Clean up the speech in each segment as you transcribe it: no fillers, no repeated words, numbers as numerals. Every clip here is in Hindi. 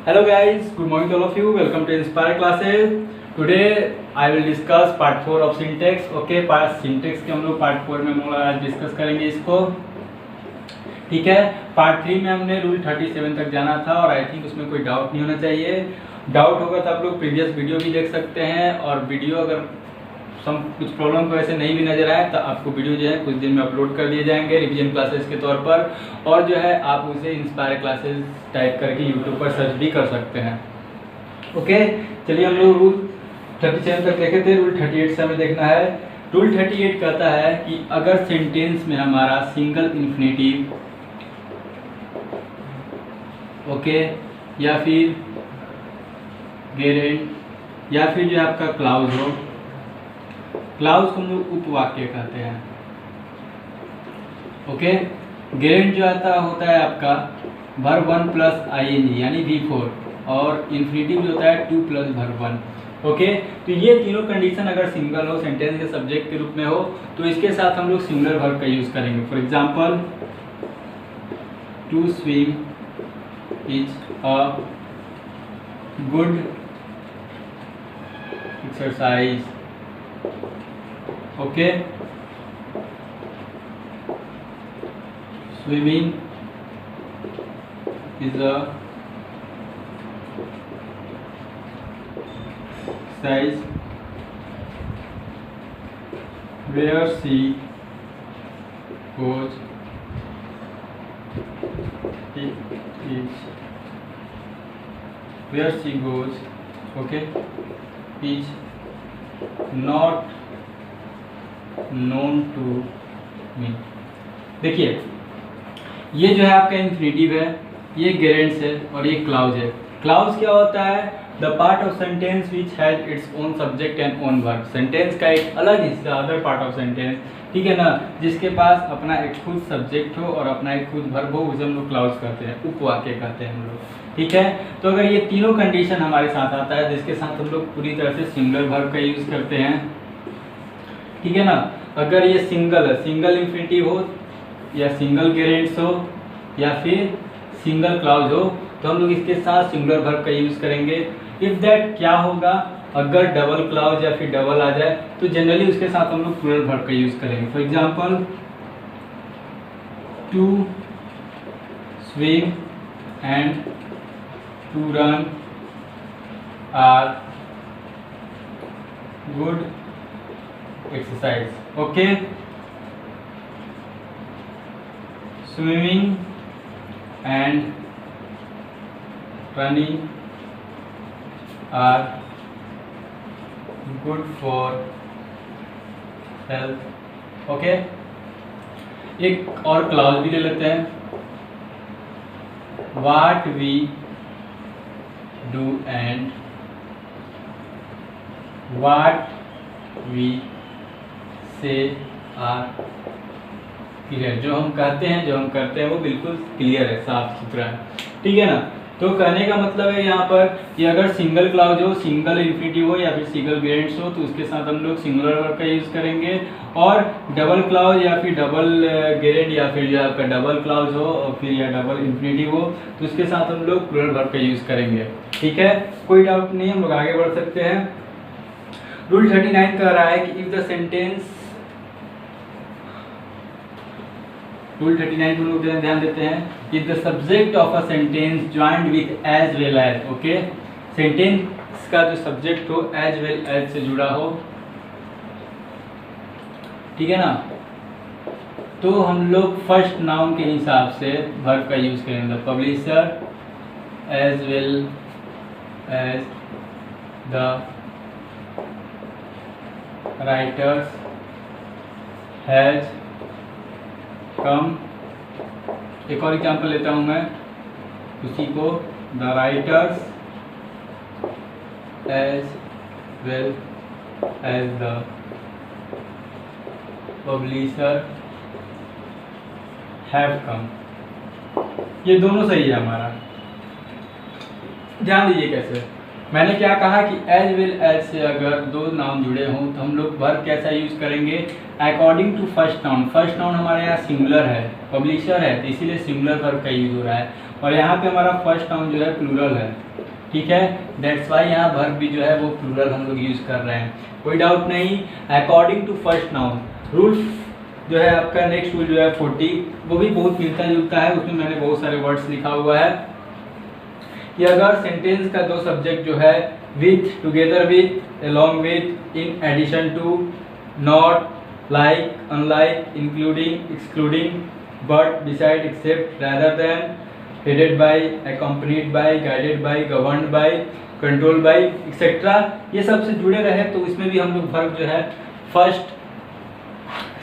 Hello guys, good morning to all of you. Welcome to Inspire classes. Today I will discuss part 4 of syntax. Okay, part syntax के हम लोग पार्ट 4 में हम लोग आज डिस्कस करेंगे इसको. ठीक है, पार्ट 3 में हमने रूल 37 तक जाना था और आई थिंक उसमें कोई डाउट नहीं होना चाहिए. डाउट होगा तो आप लोग प्रीवियस वीडियो भी देख सकते हैं, और वीडियो अगर कुछ प्रॉब्लम को ऐसे नहीं भी नजर आए तो आपको वीडियो जो है कुछ दिन में अपलोड कर दिए जाएंगे रिवीजन क्लासेस के तौर पर, और जो है आप उसे इंस्पायर क्लासेस टाइप करके यूट्यूब पर सर्च भी कर सकते हैं. ओके, चलिए हम लोग रूल 37 तक देखे थे. रूल 38 से हमें देखना है. रूल 38 कहता है कि अगर सेंटेंस में हमारा सिंगल इन्फिनेटिव ओके या फिर गेरेंट या फिर जो आपका क्लाउज हो, क्लाउज को हम लोग उपवाक्य कहते हैं. ओके, गेरेंट जो होता है आपका वर्ब 1 प्लस ing यानी V4, और इन्फिनेटिव जो होता है 2 प्लस वर्ब 1. ओके, तो ये तीनों कंडीशन अगर सिंगल हो, सेंटेंस के सब्जेक्ट के रूप में हो, तो इसके साथ हम लोग सिंगुलर वर्ब का यूज करेंगे. For example, to swim is a good exercise. Okay, swimming is a exercise where she goes okay is not known to me. देखिए, ये जो है आपका इन्फिनेटिव है, ये गेरेंट्स है और ये क्लाउज है. क्लाउज क्या होता है? The part of sentence which has its own subject and own verb. Sentence का एक अलग हिस्सा, अदर पार्ट ऑफ सेंटेंस, ठीक है ना, जिसके पास अपना एक खुद सब्जेक्ट हो और अपना एक खुद वर्ब हो, उसे हम लोग क्लाउज कहते हैं, उपवाक्य कहते हैं हम लोग. ठीक है, तो अगर ये तीनों कंडीशन हमारे साथ आता है जिसके साथ हम लोग पूरी तरह से सिंगुलर वर्ब का यूज करते हैं. ठीक है ना, अगर ये सिंगल है, सिंगल इन्फिनेटिव हो या सिंगल गेरेंट्स हो या फिर सिंगल क्लाउज हो, तो हम लोग इसके साथ सिंगुलर वर्ब का यूज करेंगे. इफ दैट क्या होगा, अगर डबल क्लाउज या फिर डबल आ जाए तो जनरली उसके साथ हम लोग प्लूरल वर्ब का यूज करेंगे. For example, to swim and to run are good exercise. Okay, swimming and running are good for health. Okay, एक और क्लाउज भी ले लेते हैं. What we do and what we say are clear. जो हम कहते हैं, जो हम करते हैं वो बिल्कुल क्लियर है, साफ सुथरा है. ठीक है ना, तो कहने का मतलब है यहाँ पर कि अगर सिंगल क्लाउज हो, सिंगल इन्फिनेटिव हो या फिर सिंगल गेरेंट्स हो, तो उसके साथ हम लोग सिंगुलर वर्ब का यूज करेंगे. और डबल क्लाउज या फिर डबल गेरेंट या फिर जो आपका डबल क्लाउज हो और फिर या डबल इन्फिनेटिव हो, तो उसके साथ हम लोग प्लूरल वर्ब का यूज करेंगे. ठीक है, कोई डाउट नहीं, हम लोग आगे बढ़ सकते हैं. रूल 39 कह रहा है कि इफ द सेंटेंस, रूल 39 में लोग ध्यान देते हैं, if the subject of a sentence joined with as well as. Okay, sentence का जो सब्जेक्ट हो एज वेल एज से जुड़ा हो, ठीक है ना, तो हम लोग फर्स्ट नाउन के हिसाब से वर्ब का यूज करेंगे. The publisher as well as the writers has come. एक और एग्जाम्पल लेता हूं मैं उसी को. The writers as well as the publisher have come. ये दोनों सही है हमारा. ध्यान दीजिए कैसे. मैंने क्या कहा कि एज वेल एज से अगर दो नाउन जुड़े हों तो हम लोग वर्ब कैसा यूज करेंगे, according to first noun. First noun हमारे यहाँ सिंगुलर है, पब्लिशर है, तो इसीलिए सिंगुलर वर्ब का यूज हो रहा है. और यहाँ पे हमारा फर्स्ट नाउन जो है प्लूरल है, ठीक है, दैट्स वाई यहाँ वर्ब भी जो है वो प्लूरल हम लोग यूज़ कर रहे हैं, कोई डाउट नहीं। According to first noun rule जो है आपका नेक्स्ट रूल जो है 40, वो भी बहुत मिलता जुलता है, उसमें मैंने बहुत सारे वर्ड्स लिखा हुआ है कि अगर सेंटेंस का दो सब्जेक्ट जो है with, together with, along with, in addition to, not, like, unlike, including, excluding, but, beside, except, rather than, headed by, accompanied by, guided by, governed by, controlled by, etc. ये सब से जुड़े रहे तो इसमें भी हम लोग वर्ब जो है फर्स्ट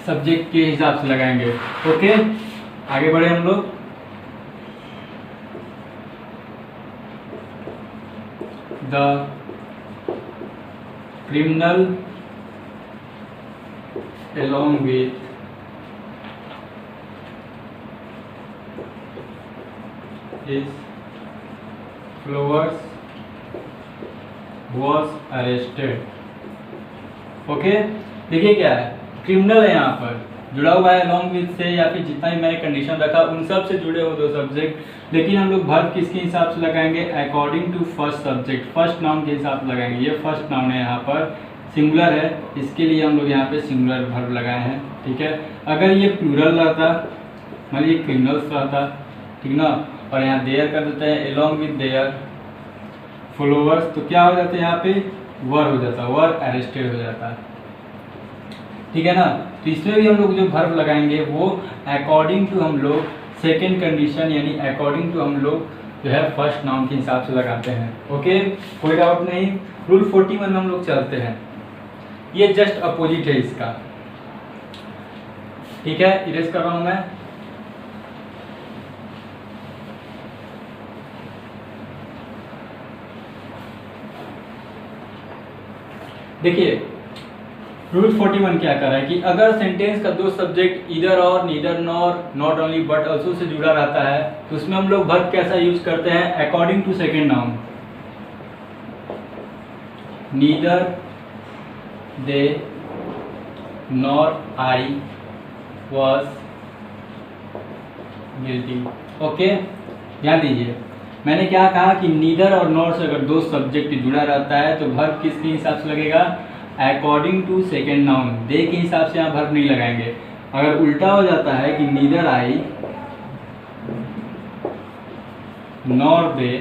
सब्जेक्ट के हिसाब से लगाएंगे। ओके, आगे बढ़े हम लोग। The criminal along with his followers was arrested। Okay, देखिए क्या है, क्रिमिनल है यहाँ पर जुड़ा हुआ है along with से, या फिर जितना भी मैंने कंडीशन रखा उन सब से जुड़े हो दो सब्जेक्ट, लेकिन हम लोग वर्ब किसके हिसाब से लगाएंगे, according to first subject, first noun के हिसाब से लगाएंगे। ये फर्स्ट नाउन है यहाँ पर, सिंगुलर है, इसके लिए हम लोग यहाँ पे सिंगुलर वर्ब लगाए हैं, ठीक है। अगर ये प्लूरल रहता, मतलब ये क्रिमिनल्स रहता, ठीक ना, और यहाँ देयर कर देते हैं along with their followers, तो क्या हो जाता है यहाँ पे वर हो जाता, वर अरेस्टेड हो जाता, ठीक है ना। तो इसमें भी हम लोग जो वर्ब लगाएंगे वो अकॉर्डिंग टू हम लोग सेकेंड कंडीशन यानी अकॉर्डिंग टू हम लोग जो है फर्स्ट नाउन के हिसाब से लगाते हैं। ओके, कोई डाउट नहीं। रूल 41 में हम लोग चलते हैं, ये जस्ट अपोजिट है इसका, ठीक है, इरेज कर रहा हूं मैं। देखिए रूल 41 क्या कर रहा है कि अगर सेंटेंस का दो सब्जेक्ट इधर और, neither nor, not only but also say जुड़ा रहता है तो उसमें हम लोग वर्ब कैसा यूज करते हैं, according to second noun. Neither they nor I was guilty. Okay, ध्यान दीजिए मैंने क्या कहा कि नीदर और नॉर से अगर दो सब्जेक्ट जुड़ा रहता है तो वर्ब किसके हिसाब से लगेगा, अकॉर्डिंग टू सेकेंड नाउन। दे के हिसाब से यहाँ वर्ब नहीं लगाएंगे। अगर उल्टा हो जाता है कि नीदर आई नॉर दे,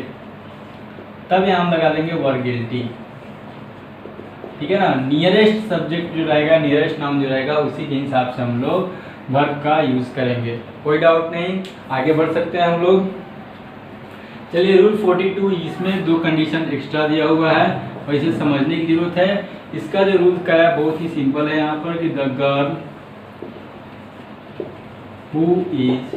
तब यहाँ हम लगा देंगे वर गिल्टी, ठीक है ना। नियरेस्ट सब्जेक्ट जो रहेगा, नियरेस्ट नाउन जो रहेगा उसी के हिसाब से हम लोग वर्ब का यूज करेंगे, कोई डाउट नहीं। आगे बढ़ सकते हैं हम लोग। चलिए रूल 42, इसमें दो कंडीशन एक्स्ट्रा दिया हुआ है और इसे समझने की जरूरत है। इसका जो रूल का है बहुत ही सिंपल है यहाँ पर कि the girl who is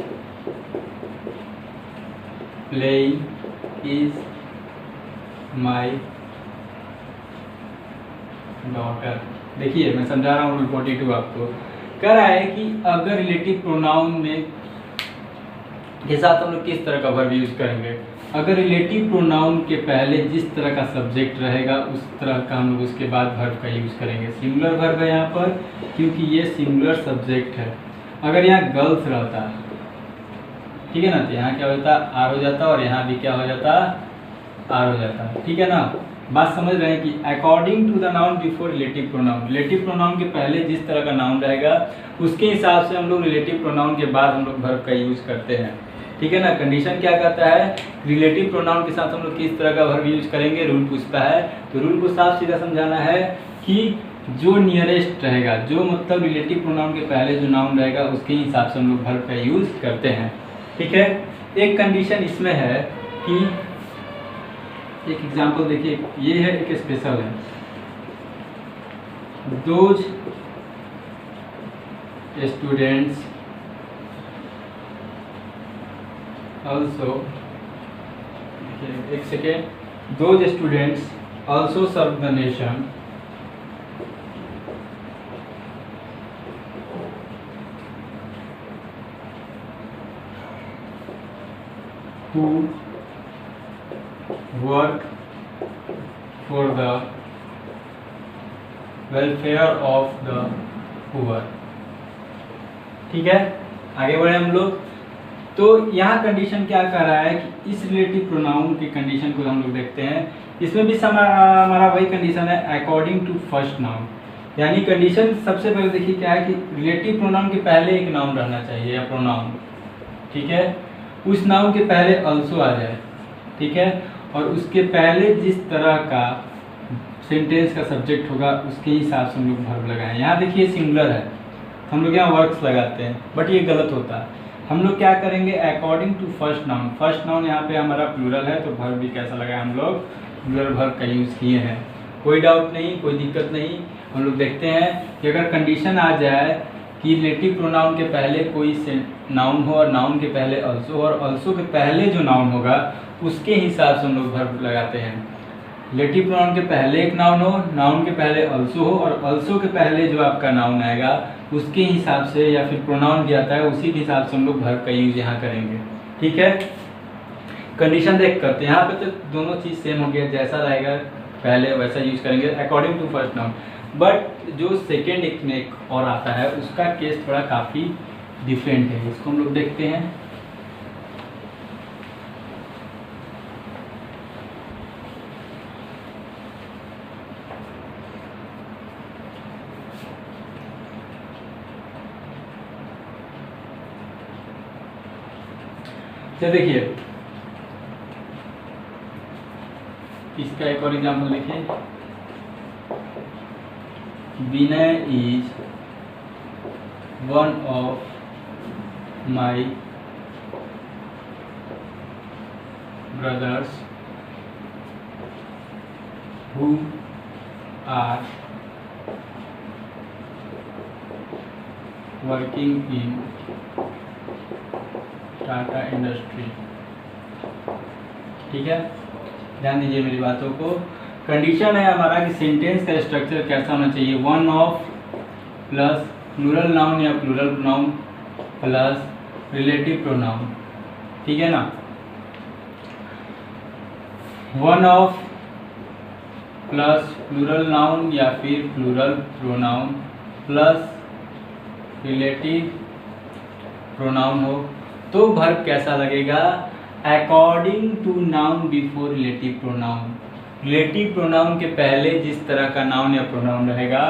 playing is my daughter. देखिए मैं समझा रहा हूँ रूल 42 आपको। कह रहा है कि अगर रिलेटिव प्रोनाउन में के साथ हम लोग किस तरह का वर्ब यूज करेंगे। अगर रिलेटिव प्रोनाउन के पहले जिस तरह का सब्जेक्ट रहेगा उस तरह का हम लोग उसके बाद वर्ब का यूज करेंगे। सिंगुलर वर्ब है यहाँ पर क्योंकि ये सिंगुलर सब्जेक्ट है। अगर यहाँ गर्ल्स रहता, ठीक है ना, तो यहाँ क्या होता, आर हो जाता, और यहाँ भी क्या हो जाता, आर हो जाता, ठीक है ना। बात समझ रहे हैं कि according to the noun before relative pronoun, relative pronoun के पहले जिस तरह का नाउन रहेगा उसके हिसाब से हम लोग रिलेटिव प्रोनाउन के बाद हम लोग वर्ब का यूज करते हैं, ठीक है ना। कंडीशन क्या कहता है, रिलेटिव प्रोनाउन के साथ हम लोग किस तरह का वर्ब यूज करेंगे, रूल पूछता है। तो रूल को साफ सीधा समझाना है कि जो नियरेस्ट रहेगा, जो मतलब रिलेटिव प्रोनाउन के पहले जो नाउन रहेगा उसके हिसाब से हम लोग वर्ब का यूज करते हैं, ठीक है। एक कंडीशन इसमें है कि एक एग्जांपल देखिए, ये है एक स्पेशल है, दोज स्टूडेंट्स also, एक second, those students also serve the nation who work for the welfare of the poor, ठीक है। आगे बढ़े हम लोग। तो यहाँ कंडीशन क्या कह रहा है कि इस रिलेटिव प्रोनाउन की कंडीशन को हम लोग देखते हैं। इसमें भी हमारा वही कंडीशन है अकॉर्डिंग टू फर्स्ट नाउन, यानी कंडीशन सबसे पहले देखिए क्या है कि रिलेटिव प्रोनाउन के पहले एक नाउन रहना चाहिए या प्रोनाउन, ठीक है, उस नाउन के पहले अल्सो आ जाए, ठीक है, और उसके पहले जिस तरह का सेंटेंस का सब्जेक्ट होगा उसके हिसाब से हम लोग वर्ब लगाएं। यहाँ देखिए सिंगुलर है, हम लोग यहाँ वर्क्स लगाते हैं, बट ये गलत होता है। हम लोग क्या करेंगे according to first noun, first noun यहाँ पे हमारा प्लूरल है तो वर्ब भी कैसा लगाए, हम लोग प्लूरल वर्ब का यूज़ किए हैं, कोई डाउट नहीं, कोई दिक्कत नहीं। हम लोग देखते हैं कि अगर कंडीशन आ जाए कि रिलेटिव प्रोनाउन के पहले कोई नाउन हो और नाउन के पहले अल्सो हो और अल्सो के पहले जो नाउन होगा उसके हिसाब से हम लोग वर्ब लगाते हैं। रिलेटिव प्रोनाउन के पहले एक नाउन हो, नाउन के पहले अल्सो हो और अल्सो के पहले जो आपका नाउन आएगा उसके हिसाब से, या फिर प्रोनाउन भी आता है उसी के हिसाब से हम लोग वर्ब का यूज यहाँ करेंगे, ठीक है। कंडीशन देख करते हैं, यहाँ पे तो दोनों चीज़ सेम हो गया, जैसा रहेगा पहले वैसा यूज करेंगे according to first noun. But जो सेकेंड एक में एक और आता है उसका केस थोड़ा काफ़ी डिफरेंट है, इसको हम लोग देखते हैं। तो देखिए इसका एक और एग्जाम्पल लिखिए, Vinay is one of my brothers who are working in Tata industry, ठीक है। ध्यान दीजिए मेरी बातों को। कंडीशन है हमारा कि सेंटेंस का स्ट्रक्चर कैसा होना चाहिए, one of plus plural noun या plural pronoun plus relative pronoun, ठीक है ना। One of plus plural noun या फिर plural pronoun plus relative pronoun हो तो वर्ब कैसा लगेगा, according to noun before relative pronoun. Relative pronoun के पहले जिस तरह का नाउन या प्रोनाउन रहेगा,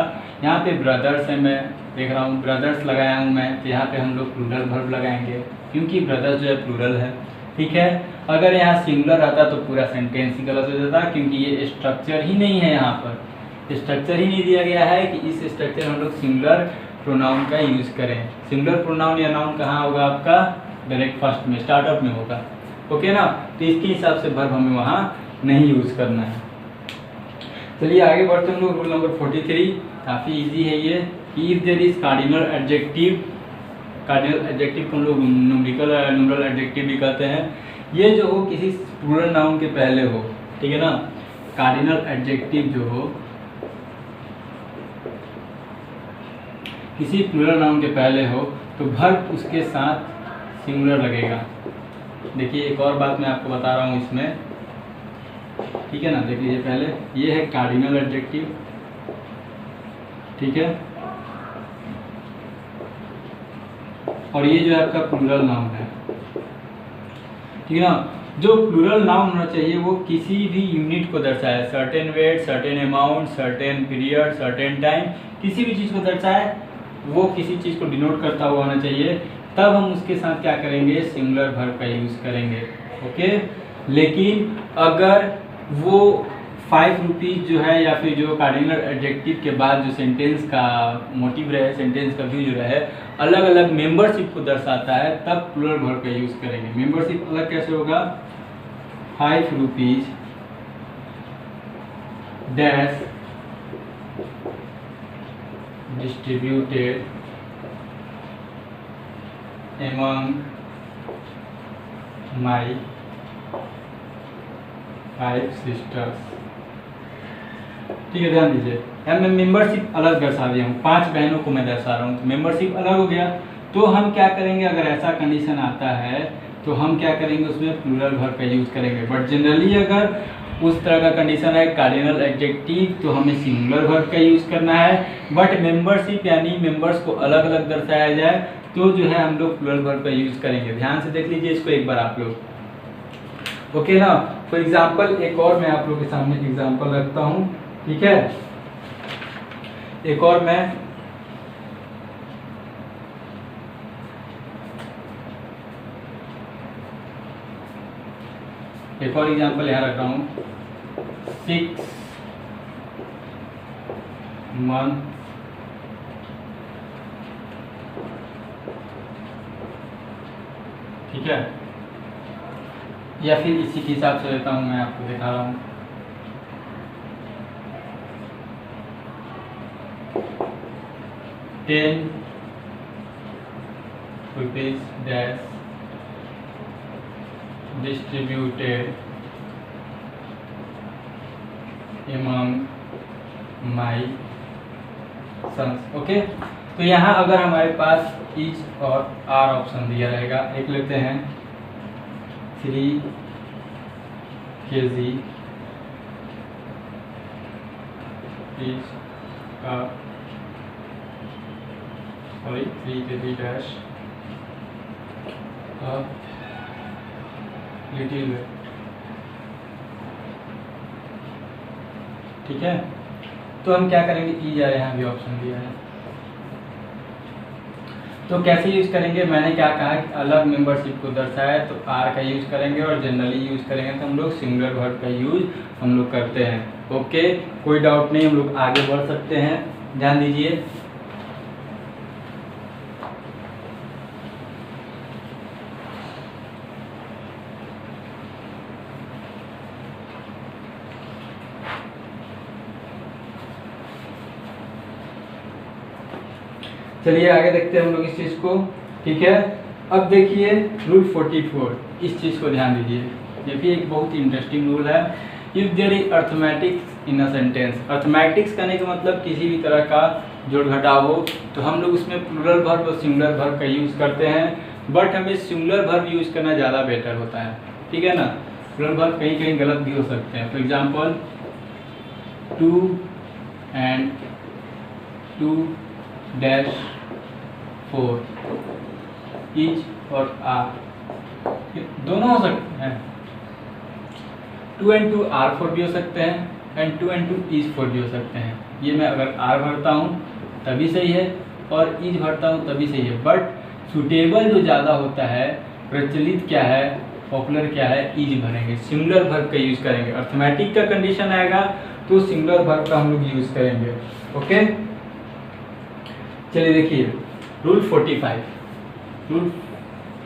यहाँ पे ब्रदर्स है, मैं देख रहा हूँ ब्रदर्स लगाया हूँ मैं, तो यहाँ पे हम लोग प्लूरल वर्ब लगाएंगे क्योंकि ब्रदर्स जो है प्लूरल है, ठीक है। अगर यहाँ सिंगुलर आता तो पूरा सेंटेंस ही गलत हो जाता क्योंकि ये स्ट्रक्चर ही नहीं है, यहाँ पर स्ट्रक्चर ही नहीं दिया गया है कि इस स्ट्रक्चर हम लोग सिंगुलर प्रोनाउन का यूज़ करें। सिंगुलर प्रोनाउन या नाउन कहाँ होगा आपका, डायरेक्ट फर्स्ट में स्टार्टअप में होगा, ओके ना। तो इसके हिसाब से वर्ब हमें वहाँ नहीं यूज़ करना है। चलिए आगे बढ़ते हैं हम लोग, रूल नंबर 43, काफ़ी इजी है ये। If there is cardinal adjective, cardinal adjective को हम लोग न्यूमरल एडजेक्टिव भी कहते हैं, ये जो हो किसी प्लूरल नाउन के पहले हो, ठीक है ना। कार्डिनल एडजेक्टिव जो हो किसी प्लूरल नाउन के पहले हो तो वर्ब उसके साथ सिंगुलर लगेगा। देखिए एक और बात मैं आपको बता रहा हूँ इसमें, ठीक है ना। देख लीजिए पहले, ये है कार्डिनल एडजेक्टिव, ठीक है, और ये जो है आपका प्लूरल नाउन है, ठीक है ना। जो प्लूरल नाउन होना चाहिए वो किसी भी यूनिट को दर्शाए, certain weight, certain amount, certain period, certain time, किसी भी चीज़ को दर्शाए, वो किसी चीज़ को डिनोट करता हुआ होना चाहिए, तब हम उसके साथ क्या करेंगे, सिंगुलर वर्ब का यूज़ करेंगे, ओके। लेकिन अगर वो 5 रुपीज़ जो है या फिर जो कार्डिनल एडजेक्टिव के बाद जो सेंटेंस का मोटिव रहे, सेंटेंस का व्यू जो रहे, अलग अलग मेंबरशिप को दर्शाता है, तब प्लूरल वर्ब का यूज़ करेंगे। मेंबरशिप अलग कैसे होगा, 5 rupees dash distributed among my 5 sisters, ठीक है। ध्यान दीजिए, मैं मेंबरशिप अलग दर्शा दिया हूँ, 5 बहनों को मैं दर्शा रहा हूँ, तो मेंबरशिप अलग हो गया। तो हम क्या करेंगे, अगर ऐसा कंडीशन आता है तो हम क्या करेंगे, उसमें प्लूरल वर्ब का यूज़ करेंगे। बट जनरली अगर उस तरह का कंडीशन है कार्डिनल एडजेक्टिव तो हमें सिंगुलर वर्ब का यूज़ करना है। बट मेंबरशिप यानी मेंबर्स को अलग अलग दर्शाया जाए तो जो है हम लोग प्लूरल वर्ब का यूज करेंगे। ध्यान से देख लीजिए इसको एक बार आप लोग। ओके ना। फॉर एग्जाम्पल एक और मैं आप लोग के सामने एग्जाम्पल रखता हूँ, ठीक है। एक और एग्जाम्पल यहाँ रख रहा हूँ। 6 months ठीक है, या फिर इसी के हिसाब से लेता हूँ, मैं आपको दिखा रहा हूँ। ₹10 dash distributed among my sons। Okay, तो यहाँ अगर हमारे पास इज और आर ऑप्शन दिया रहेगा, एक लेते हैं 3 kg is a 3 kg dash a little bit, ठीक है। तो हम क्या करेंगे, ई जा रहे हैं, भी ऑप्शन दिया है, तो कैसे यूज करेंगे। मैंने क्या कहा कि अलग मेंबरशिप को दर्शाया तो आर का यूज करेंगे, और जनरली यूज करेंगे तो हम लोग सिंगुलर वर्ब का यूज हम लोग करते हैं। ओके, कोई डाउट नहीं, हम लोग आगे बढ़ सकते हैं, ध्यान दीजिए। चलिए आगे देखते हैं हम लोग इस चीज़ को, ठीक है। अब देखिए रूल 44, इस चीज़ को ध्यान दीजिए, ये भी एक बहुत ही इंटरेस्टिंग रूल है। If there is arithmetics in a sentence, arithmetics करने का मतलब किसी भी तरह का जोड़ घटाव हो, तो हम लोग उसमें प्लूरल वर्ब और सिंगुलर वर्ब का यूज़ करते हैं, बट हमें सिंगुलर वर्ब यूज़ करना ज़्यादा बेटर होता है, ठीक है ना। प्लूरल वर्ब कहीं कहीं गलत भी हो सकते हैं। फॉर एग्जाम्पल 2 and 2-4 इज और आर दोनों हो सकते हैं। 2 and 2 R4 भी हो सकते हैं, एंड 2 and 2 इज 4 भी हो सकते हैं। ये मैं अगर आर भरता हूँ तभी सही है, और इज भरता हूँ तभी सही है, बट सुटेबल जो ज़्यादा होता है, प्रचलित क्या है, पॉपुलर क्या है, इज भरेंगे, सिंगुलर वर्ब का यूज़ करेंगे। अर्थमेटिक का कंडीशन आएगा तो सिंगुलर वर्ब का हम लोग यूज़ करेंगे। ओके, चलिए देखिए रूल 45, रूल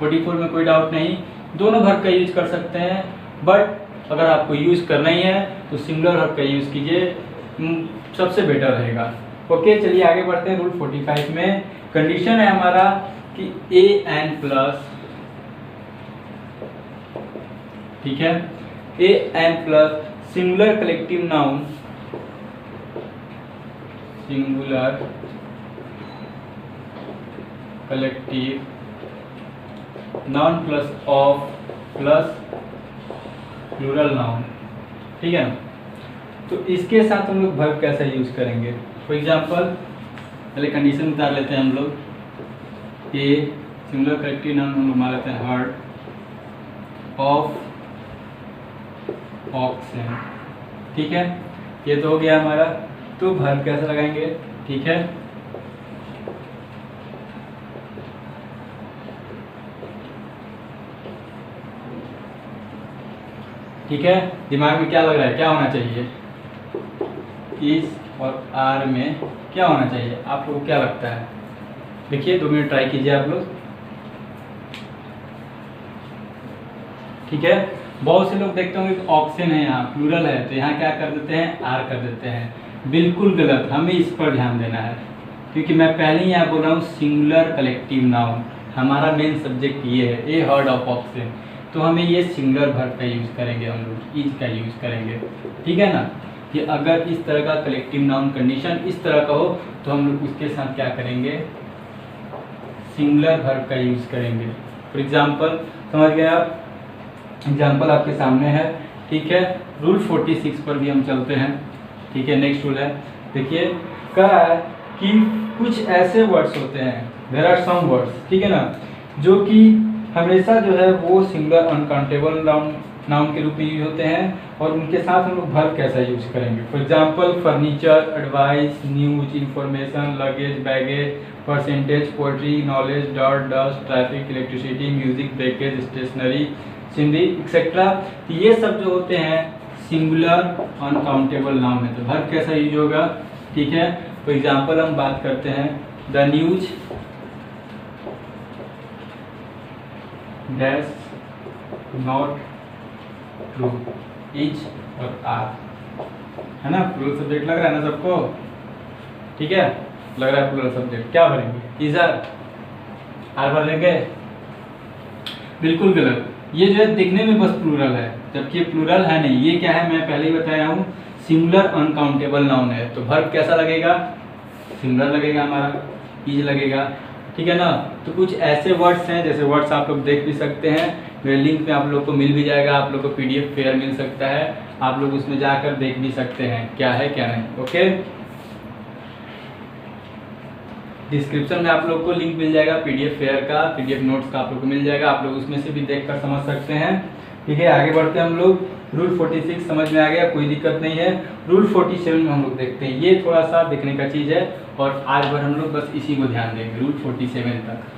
44 में कोई डाउट नहीं, दोनों वर्ब का यूज कर सकते हैं, बट अगर आपको यूज करना ही है तो सिंगुलर वर्ब का यूज कीजिए, सबसे बेटर रहेगा। ओके, चलिए आगे बढ़ते हैं। रूल 45 में कंडीशन है हमारा कि an प्लस, ठीक है, an plus singular collective noun, singular collective noun plus of plus plural noun, ठीक है ना। तो इसके साथ हम लोग वर्ब कैसे यूज करेंगे। फॉर एग्जांपल पहले कंडीशन उतार लेते हैं हम लोग, ए सिंगुलर कलेक्टिव नाउन हम लोग मान लेते हैं हर्ड ऑफ ऑक्सन, ठीक है, ये तो हो गया हमारा। तो वर्ब कैसे लगाएंगे, ठीक है, ठीक है। दिमाग में क्या लग रहा है, क्या होना चाहिए, इस और आर में क्या होना चाहिए, आप लोग को क्या लगता है। देखिए 2 मिनट ट्राई कीजिए आप लोग, ठीक है। बहुत से लोग देखते होंगे ऑक्सन है, यहाँ प्लूरल है, तो यहाँ क्या कर देते हैं, आर कर देते हैं। बिल्कुल गलत, हमें इस पर ध्यान देना है, क्योंकि मैं पहले ही यहाँ बोल रहा हूँ सिंगुलर कलेक्टिव नाउन, हमारा मेन सब्जेक्ट ये है, ए हर्ड ऑफ ऑक्सन, तो हमें ये सिंगुलर वर्ब का यूज़ करेंगे, हम लोग इज का यूज़ करेंगे, ठीक है ना। कि अगर इस तरह का कलेक्टिव नाउन कंडीशन इस तरह का हो तो हम लोग उसके साथ क्या करेंगे, सिंगुलर वर्ब का यूज़ करेंगे। फॉर एग्जाम्पल समझ गए आप, एग्जाम्पल आपके सामने है, ठीक है। रूल 46 पर भी हम चलते हैं, ठीक है। नेक्स्ट रूल है, देखिए कहा है कि कुछ ऐसे वर्ड्स होते हैं देयर आर सम वर्ड्स, ठीक है ना, जो कि हमेशा जो है वो सिंगुलर अनकाउंटेबल नाउन के रूप में यूज होते हैं, और उनके साथ हम लोग वर्ब कैसा यूज करेंगे। For example furniture, advice, news, information, luggage, baggage, percentage, poetry, knowledge, dot, dust, traffic, electricity, music, breakage, stationery, scenery etcetera. तो ये सब जो होते हैं सिंगुलर अनकाउंटेबल नाउन है, तो वर्ब कैसा यूज होगा, ठीक है। फॉर एग्जांपल हम बात करते हैं the news dash not true is और आर, है ना, प्लूरल सब्जेक्ट लग रहा है ना सबको, ठीक है, लग रहा है प्लूरल सब्जेक्ट। क्या भरेंगे, इज आर भरेंगे, बिल्कुल गलत। ये जो है दिखने में बस प्लूरल है, जबकि ये प्लूरल है नहीं। ये क्या है, मैं पहले ही बताया हूँ, सिंगुलर अनकाउंटेबल नाउन है, तो वर्ब कैसा लगेगा, सिंगुलर लगेगा हमारा, इज लगेगा, ठीक है ना। तो कुछ ऐसे वर्ड्स हैं, जैसे वर्ड्स आप लोग देख भी सकते हैं, मेरे लिंक में आप लोग को मिल भी जाएगा, आप लोग को PDF फेयर मिल सकता है, आप लोग उसमें जाकर देख भी सकते हैं क्या है क्या नहीं, ओके। डिस्क्रिप्शन में आप लोग को लिंक मिल जाएगा PDF फेयर का, PDF नोट्स का आप लोग को मिल जाएगा, आप लोग उसमें से भी देख कर समझ सकते हैं, ठीक है। आगे बढ़ते हैं हम लोग, रूल 46 समझ में आ गया, कोई दिक्कत नहीं है। रूल 47 में हम लोग देखते हैं, ये थोड़ा सा देखने का चीज़ है, और आज भर हम लोग बस इसी को ध्यान देंगे, रूल 47 तक।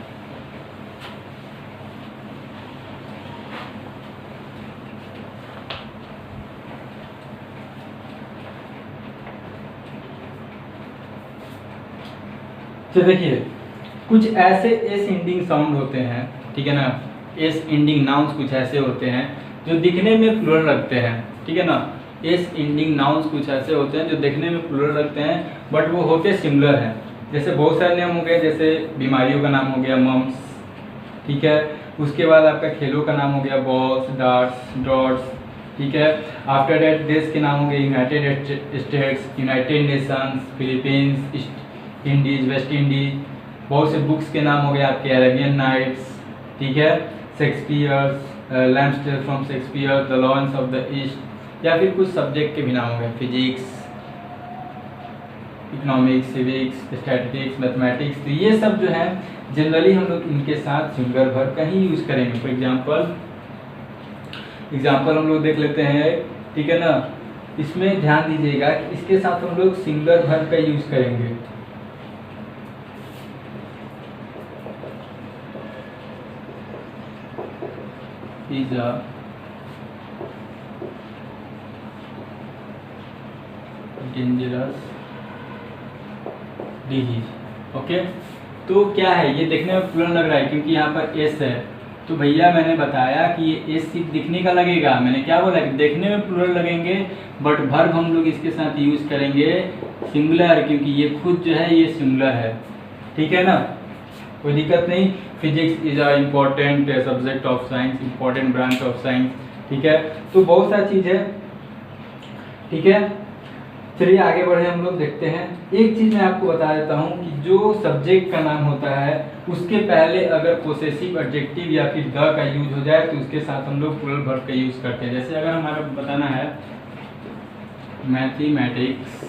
तो देखिए कुछ ऐसे एस इंडिंग साउंड होते हैं, ठीक है ना, एस इंडिंग नाउन्स कुछ ऐसे होते हैं जो दिखने में प्लूरल रखते हैं, ठीक है ना। एस इंडिंग नाउन्स कुछ ऐसे होते हैं जो दिखने में प्लूरल रखते हैं, बट वो होते सिंगुलर हैं। जैसे बहुत सारे नाम हो गए, जैसे बीमारियों का नाम हो गया मम्स, ठीक है। उसके बाद आपका खेलों का नाम हो गया बॉल्स, डार्ट्स, डॉट्स, ठीक है। आफ्टर दैट देश के नाम हो गए United states, United Nations, Philippines, Indies, West Indies. बहुत से बुक्स के नाम हो गए आपके अरेबियन नाइट्स, ठीक है, Shakespeare's, Lamb's tale from Shakespeare, the lawns of the east, या फिर कुछ सब्जेक्ट के भी नाम हो गए physics, economics, civics, statistics, mathematics. तो ये सब जो है जनरली हम लोग इनके साथ सिंगुलर वर्ब का ही यूज़ करेंगे। फॉर एग्जाम्पल हम लोग देख लेते हैं, ठीक है ना। इसमें ध्यान दीजिएगा कि इसके साथ हम लोग सिंगुलर वर्ब का यूज़ करेंगे। is a dangerous disease, okay. तो क्या है, ये देखने में प्लूरल लग रहा है क्योंकि यहाँ पर एस है, तो भैया मैंने बताया कि ये एस सिर्फ दिखने का लगेगा। मैंने क्या बोला कि देखने में प्लूरल लगेंगे, बट वर्ब हम लोग इसके साथ यूज करेंगे सिंगुलर, क्योंकि ये खुद जो है ये सिंगुलर है, ठीक है ना, कोई दिक्कत नहीं। Physics is a important subject of science, important branch of science, ठीक है। तो बहुत सारी चीज़ है, ठीक है। चलिए आगे बढ़े, हम लोग देखते हैं। एक चीज़ मैं आपको बता देता हूँ कि जो सब्जेक्ट का नाम होता है उसके पहले अगर पोसेसिव एडजेक्टिव या फिर द का यूज हो जाए तो उसके साथ हम लोग प्लूरल वर्ब का यूज करते हैं। जैसे अगर हमारा बताना है mathematics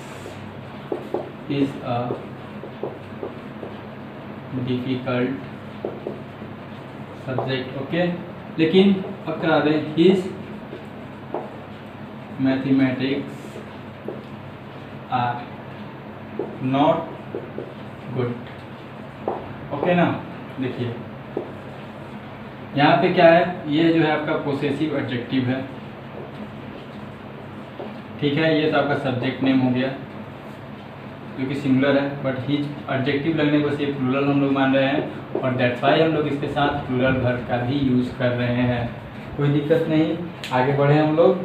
is a difficult subject, okay, लेकिन अब करा दें his mathematics are not good, okay ना। देखिए यहाँ पे क्या है, ये जो है आपका पोसेसिव एडजेक्टिव है, ठीक है। ये तो आपका सब्जेक्ट नेम हो गया जो कि सिंगुलर है, बट हिज एडजेक्टिव लगने को से प्लूरल हम लोग मान रहे हैं, और दैट्स वाई हम लोग इसके साथ प्लूरल वर्ब का भी यूज कर रहे हैं। कोई दिक्कत नहीं, आगे बढ़े हम लोग।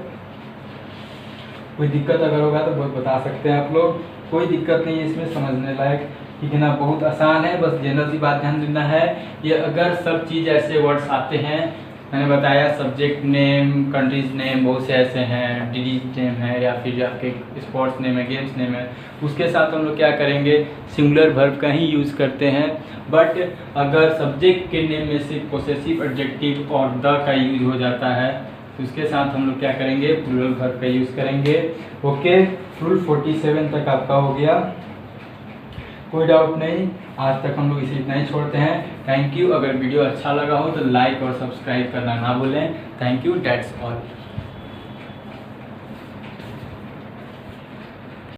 कोई दिक्कत अगर होगा तो बहुत बता सकते हैं आप लोग, कोई दिक्कत नहीं है इसमें, समझने लायक, ठीक है ना, बहुत आसान है। बस जनरल सी बात ध्यान देना है, ये अगर सब चीज़ ऐसे वर्ड्स आते हैं, मैंने बताया सब्जेक्ट नेम, कंट्रीज नेम, बहुत से ऐसे हैं, डिजीज नेम है, या फिर आपके स्पोर्ट्स नेम है, गेम्स नेम है, उसके साथ हम लोग क्या करेंगे, सिंगुलर वर्ब का ही यूज़ करते हैं। बट अगर सब्जेक्ट के नेम में से पोसेसिव एडजेक्टिव और द का यूज हो जाता है तो उसके साथ हम लोग क्या करेंगे, प्लूरल वर्ब का यूज़ करेंगे, ओके। रूल 47 तक आपका हो गया, कोई डाउट नहीं। आज तक हम लोग इसे इतना ही छोड़ते हैं। Thank you. अगर वीडियो अच्छा लगा हो तो लाइक और सब्सक्राइब करना ना भूलें। Thank you, that's all.